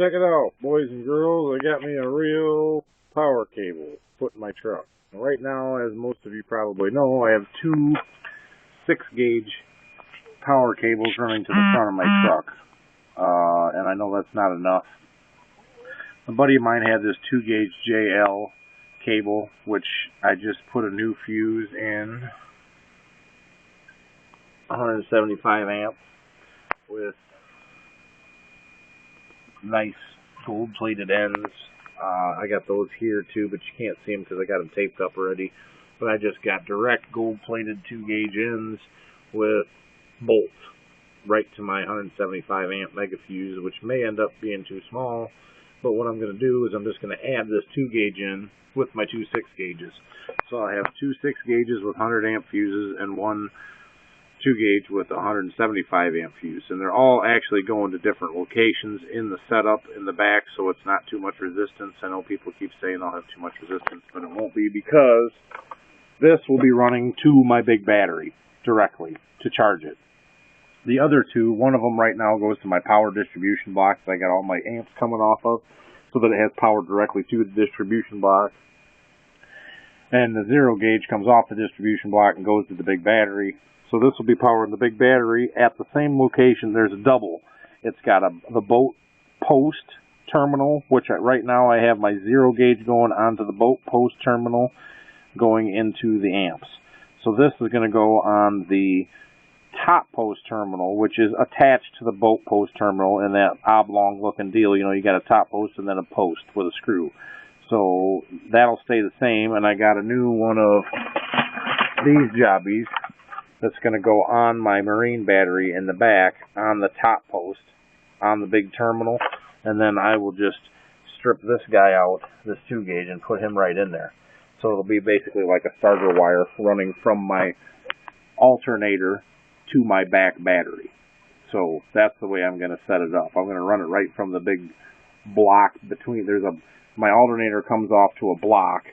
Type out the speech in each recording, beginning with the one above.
check it out, boys and girls. I got me a real power cable put in my truck. Right now, as most of you probably know, I have two 6-gauge power cables running to the front of my truck. And I know that's not enough. A buddy of mine had this 2-gauge JL cable, which I just put a new fuse in, 175 amp, with nice gold-plated ends. I got those here too, but you can't see them because I got them taped up already. But I just got direct gold-plated 2-gauge ends with bolts right to my 175 amp mega fuse, which may end up being too small. But what I'm going to do is I'm just going to add this 2-gauge in with my two 6-gauges. So I have two 6-gauges with 100 amp fuses and one 2-gauge with 175 amp fuse, and they're all actually going to different locations in the setup in the back, so it's not too much resistance. I know people keep saying I'll have too much resistance, but it won't be, because this will be running to my big battery directly to charge it. The other two, one of them right now goes to my power distribution box that I got all my amps coming off of, so that it has power directly to the distribution box. And the 0-gauge comes off the distribution block and goes to the big battery. So this will be powering the big battery at the same location. There's a double. It's got the boat post terminal, which right now I have my 0-gauge going onto the boat post terminal going into the amps. So this is going to go on the top post terminal, which is attached to the boat post terminal in that oblong looking deal. You know, you got a top post and then a post with a screw. So that'll stay the same, and I got a new one of these jobbies that's going to go on my marine battery in the back on the top post on the big terminal, and then I will just strip this guy out, this 2-gauge, and put him right in there. So it'll be basically like a starter wire running from my alternator to my back battery. So that's the way I'm going to set it up. I'm going to run it right from the big block between. My alternator comes off to a block,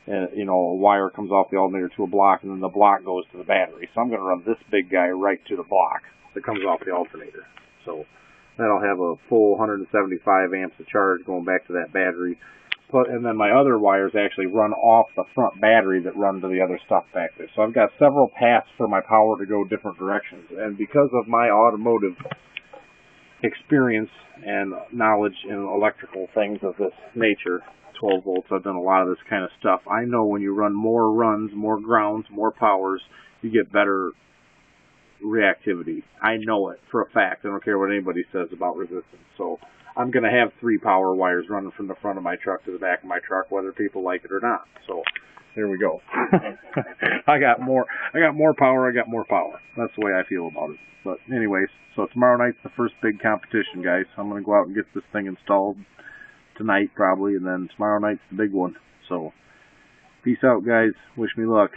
and a wire comes off the alternator to a block, and then the block goes to the battery. So I'm going to run this big guy right to the block that comes off the alternator. So that'll have a full 175 amps of charge going back to that battery. And then my other wires actually run off the front battery that run to the other stuff back there. So I've got several paths for my power to go different directions. And because of my automotive experience and knowledge in electrical things of this nature, 12 volts, I've done a lot of this kind of stuff. I know when you run more runs, more grounds, more powers, you get better reactivity. I know it for a fact. I don't care what anybody says about resistance. So I'm going to have 3 power wires running from the front of my truck to the back of my truck, whether people like it or not. So there we go. I got more power. I got more power. That's the way I feel about it. But anyways, so tomorrow night's the first big competition, guys. I'm going to go out and get this thing installed tonight probably, and then tomorrow night's the big one. So peace out, guys. Wish me luck.